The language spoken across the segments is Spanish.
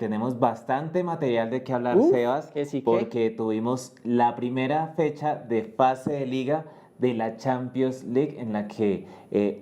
tenemos bastante material de qué hablar, Uf, Sebas, que sí que. porque tuvimos la primera fecha de fase de liga de la Champions League en la que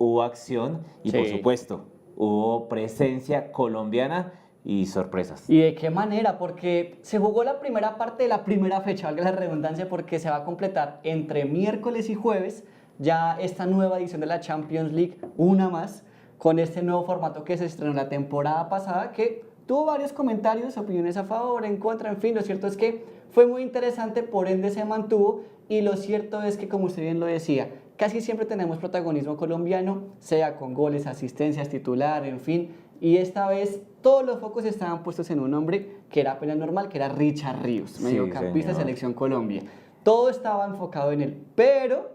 hubo acción y por Sí. supuesto hubo presencia colombiana y sorpresas. ¿Y de qué manera? Porque se jugó la primera parte de la primera fecha, valga la redundancia, porque se va a completar entre miércoles y jueves ya esta nueva edición de la Champions League, una más, con este nuevo formato que se estrenó la temporada pasada, que tuvo varios comentarios, opiniones a favor, en contra, en fin, lo cierto es que fue muy interesante, por ende se mantuvo, y lo cierto es que, como usted bien lo decía, casi siempre tenemos protagonismo colombiano, sea con goles, asistencias, titular, en fin, y esta vez todos los focos estaban puestos en un hombre que era apenas normal, que era Richard Ríos, Sí, mediocampista de señor. Selección Colombia. Todo estaba enfocado en él, pero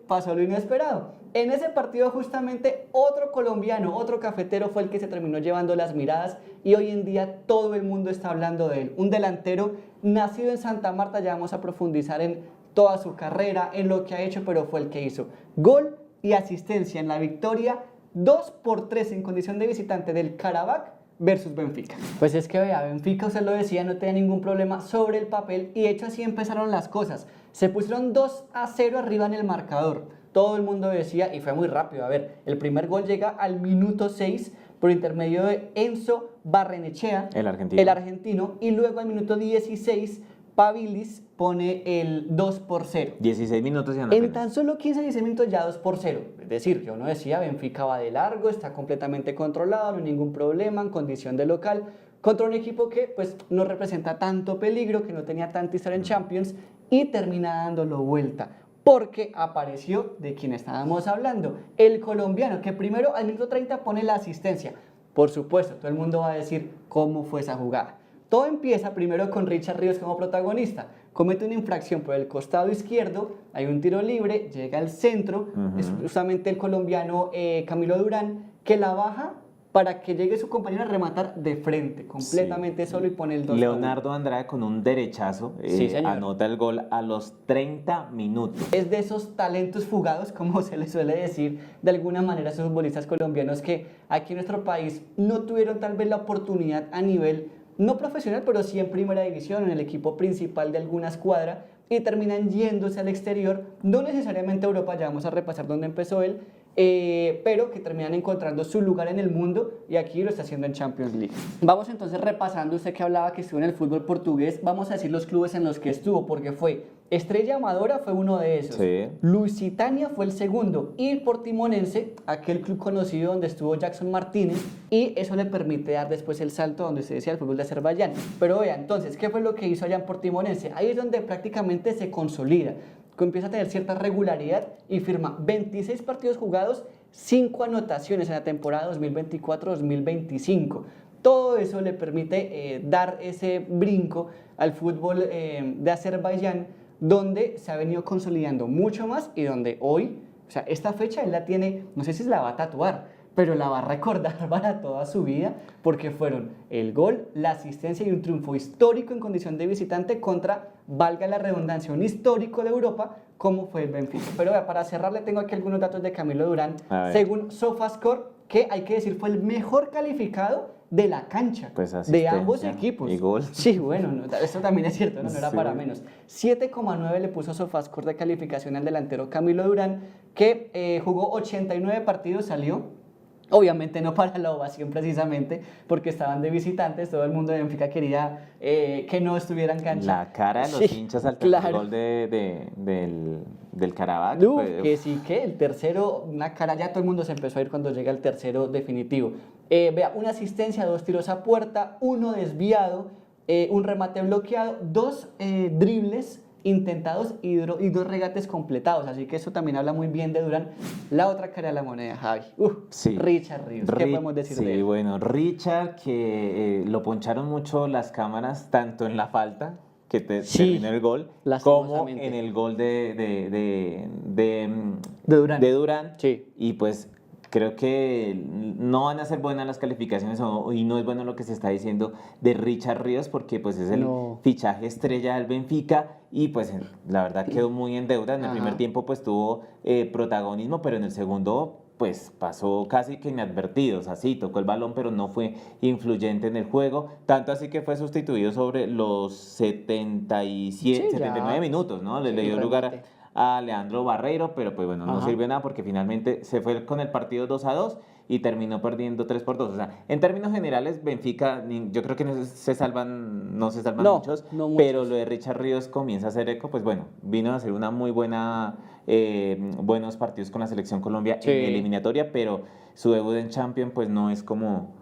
pasó lo inesperado. En ese partido justamente otro colombiano, otro cafetero fue el que se terminó llevando las miradas y hoy en día todo el mundo está hablando de él. Un delantero nacido en Santa Marta, ya vamos a profundizar en toda su carrera, en lo que ha hecho, pero fue el que hizo gol y asistencia en la victoria 2-3 en condición de visitante del Karabakh versus Benfica. Pues es que vea, Benfica, usted lo decía, no tenía ningún problema sobre el papel y de hecho así empezaron las cosas. Se pusieron 2-0 arriba en el marcador. Todo el mundo decía, y fue muy rápido, a ver, el primer gol llega al minuto 6 por intermedio de Enzo Barrenechea, El argentino. el argentino, y luego al minuto 16 Pabilis pone el 2-0. 16 minutos y En apenas. tan solo 15-16 minutos ya 2-0. Es decir, yo no decía, Benfica va de largo, está completamente controlado, no hay ningún problema en condición de local, contra un equipo que pues no representa tanto peligro, que no tenía tanta historia en Champions y termina dándolo vuelta. Porque apareció de quien estábamos hablando, el colombiano, que primero al minuto 30 pone la asistencia. Por supuesto, todo el mundo va a decir cómo fue esa jugada. Todo empieza primero con Richard Ríos como protagonista. Comete una infracción por el costado izquierdo, hay un tiro libre, llega al centro, es justamente el colombiano Camilo Durán, que la baja para que llegue su compañero a rematar de frente, completamente solo y pone el 2-1. Leonardo Andrade con un derechazo Sí, señor. anota el gol a los 30 minutos. Es de esos talentos fugados, como se les suele decir de alguna manera a esos futbolistas colombianos que aquí en nuestro país no tuvieron tal vez la oportunidad a nivel no profesional, pero sí en primera división, en el equipo principal de alguna escuadra, y terminan yéndose al exterior, no necesariamente a Europa, ya vamos a repasar dónde empezó él, pero que terminan encontrando su lugar en el mundo y aquí lo está haciendo en Champions League. Vamos entonces repasando, usted que hablaba que estuvo en el fútbol portugués, vamos a decir los clubes en los que estuvo, porque fue Estrella Amadora fue uno de esos, Sí. Lusitania fue el segundo y Portimonense, aquel club conocido donde estuvo Jackson Martínez, y eso le permite dar después el salto donde se decía el fútbol de Azerbaiyán. Pero vea, entonces, ¿qué fue lo que hizo allá en Portimonense? Ahí es donde prácticamente se consolida, empieza a tener cierta regularidad y firma 26 partidos jugados, 5 anotaciones en la temporada 2024-2025. Todo eso le permite dar ese brinco al fútbol de Azerbaiyán, donde se ha venido consolidando mucho más y donde hoy, o sea, esta fecha él la tiene, no sé si se la va a tatuar, pero la va a recordar para toda su vida, porque fueron el gol, la asistencia y un triunfo histórico en condición de visitante contra, valga la redundancia, un histórico de Europa, como fue el Benfica. Pero vea, para cerrarle tengo aquí algunos datos de Camilo Durán, según SofaScore, que hay que decir fue el mejor calificado de la cancha, Pues de ambos equipos. y gol. Sí, bueno, no, eso también es cierto, no era Sí. para menos. 7,9 le puso SofaScore de calificación al delantero Camilo Durán, que jugó 89 partidos, salió. Obviamente no para la ovación precisamente, porque estaban de visitantes, todo el mundo de Benfica quería que no estuviera en cancha. La cara de los Sí, hinchas al claro. tercer gol del Karabakh. Uf, que sí, que el tercero, una cara, ya todo el mundo se empezó a ir cuando llega el tercero definitivo. Vea, una asistencia, 2 tiros a puerta, 1 desviado, un remate bloqueado, 2 dribles intentados y 2 regates completados, así que eso también habla muy bien de Durán. La otra cara de la moneda, Javi, Sí. Richard Ríos, ¿qué podemos decir de él? Sí, bueno, Richard, que lo poncharon mucho las cámaras, tanto en la falta, que Sí, terminó el gol, como lastimosamente. en el gol de Durán. de Durán. Sí. Y pues creo que no van a ser buenas las calificaciones y no es bueno lo que se está diciendo de Richard Ríos porque pues es el No. fichaje estrella del Benfica y pues la verdad quedó muy en deuda. En el Ajá. primer tiempo pues tuvo protagonismo, pero en el segundo pues pasó casi que inadvertido, o sea, sí, tocó el balón, pero no fue influyente en el juego, tanto así que fue sustituido sobre los 77, Sí, 79 ya. minutos, ¿no? Le Sí, dio lugar remate. a Leandro Barreiro, pero pues bueno, no Ajá. sirvió nada porque finalmente se fue con el partido 2-2 y terminó perdiendo 3-2. O sea, en términos generales, Benfica, yo creo que no se salvan No, muchos, no pero muchos. lo de Richard Ríos comienza a hacer eco, pues bueno, vino a hacer una muy buena, buenos partidos con la selección Colombia en Sí. eliminatoria, pero su debut en Champions pues no es como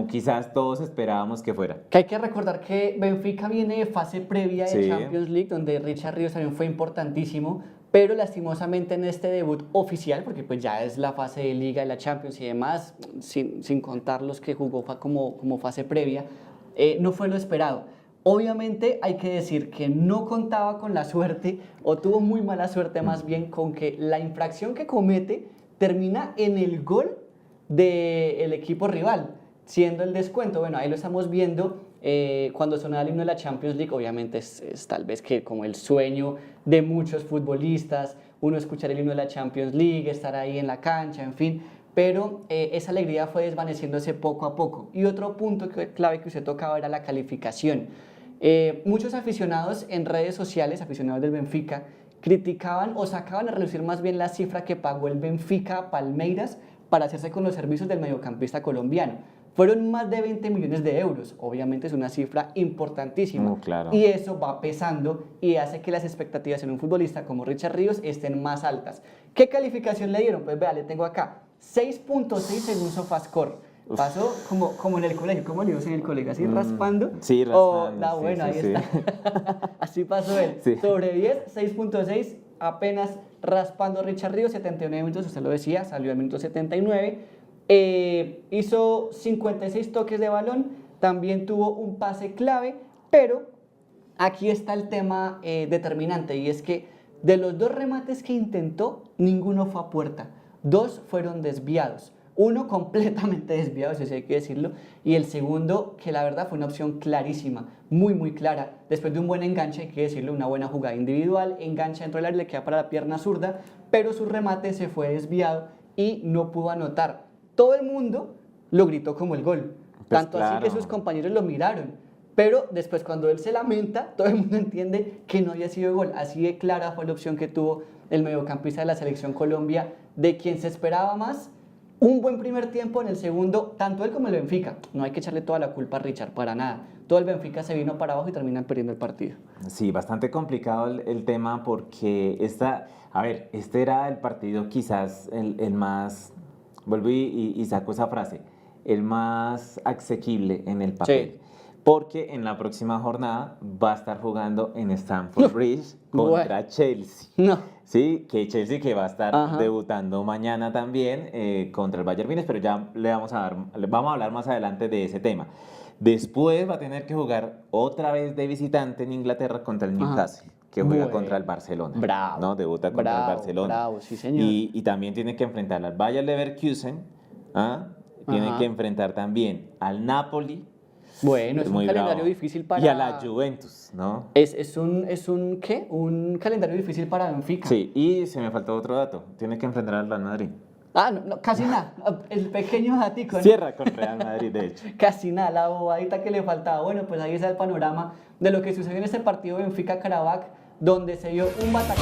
quizás todos esperábamos que fuera. Que hay que recordar que Benfica viene de fase previa de Sí. Champions League, donde Richard Ríos también fue importantísimo, pero lastimosamente en este debut oficial, porque pues ya es la fase de Liga de la Champions y demás, sin contar los que jugó como fase previa, no fue lo esperado. Obviamente hay que decir que no contaba con la suerte, o tuvo muy mala suerte más bien, con que la infracción que comete termina en el gol del equipo rival, siendo el descuento. Bueno, ahí lo estamos viendo. Cuando sonaba el himno de la Champions League, obviamente es tal vez que como el sueño de muchos futbolistas, uno escuchar el himno de la Champions League, estar ahí en la cancha, en fin, pero esa alegría fue desvaneciéndose poco a poco. Y otro punto clave que usted tocaba era la calificación. Muchos aficionados en redes sociales, aficionados del Benfica, criticaban o sacaban a relucir más bien la cifra que pagó el Benfica a Palmeiras para hacerse con los servicios del mediocampista colombiano. Fueron más de 20 millones de euros. Obviamente es una cifra importantísima. Claro. Y eso va pesando y hace que las expectativas en un futbolista como Richard Ríos estén más altas. ¿Qué calificación le dieron? Pues vea, le tengo acá 6.6 según Sofascore. Pasó como en el colegio, como le digo en el colegio, así raspando. Sí, raspando. Oh, bueno, sí, ahí sí, está. Así pasó él. Sí. Sobre 10, 6.6, apenas raspando Richard Ríos, 79 minutos, usted lo decía, salió al minuto 79. Hizo 56 toques de balón, también tuvo un pase clave, pero aquí está el tema determinante, y es que de los 2 remates que intentó, ninguno fue a puerta. 2 fueron desviados. Uno completamente desviado, si hay que decirlo, y el segundo, que la verdad fue una opción clarísima, muy clara. Después de un buen enganche, hay que decirlo, una buena jugada individual, engancha dentro del área, le queda para la pierna zurda, pero su remate se fue desviado y no pudo anotar. Todo el mundo lo gritó como el gol, Pues tanto así que claro. sus compañeros lo miraron. Pero después, cuando él se lamenta, todo el mundo entiende que no había sido gol. Así de clara fue la opción que tuvo el mediocampista de la selección Colombia, de quien se esperaba más. Un buen primer tiempo, en el segundo, tanto él como el Benfica. No hay que echarle toda la culpa a Richard, para nada. Todo el Benfica se vino para abajo y terminan perdiendo el partido. Sí, bastante complicado el tema porque este era el partido quizás el más, vuelvo y saco esa frase, el más asequible en el papel. Sí. Porque en la próxima jornada va a estar jugando en Stamford Bridge contra Bueno. Chelsea. No. Sí, que Chelsea que va a estar Ajá. debutando mañana también contra el Bayern Múnich, pero ya vamos a hablar más adelante de ese tema. Después va a tener que jugar otra vez de visitante en Inglaterra contra el Newcastle, que juega Bueno. contra el Barcelona. Bravo. ¿No? Debuta contra el Barcelona. Bravo, sí señor. Y también tiene que enfrentar al Bayer Leverkusen, ¿ah? Tiene Ajá. que enfrentar también al Napoli. Bueno, es un Muy calendario bravo. difícil para... Y a la Juventus, ¿no? Es un ¿qué? Un calendario difícil para Benfica. Sí, y se me faltó otro dato. Tiene que enfrentar al Real Madrid. Ah, no, casi nada. El pequeño datico, ¿no? Cierra con Real Madrid, de hecho. Casi nada, la bobadita que le faltaba. Bueno, pues ahí está el panorama de lo que sucedió en este partido Benfica-Karabakh, donde se dio un batacazo.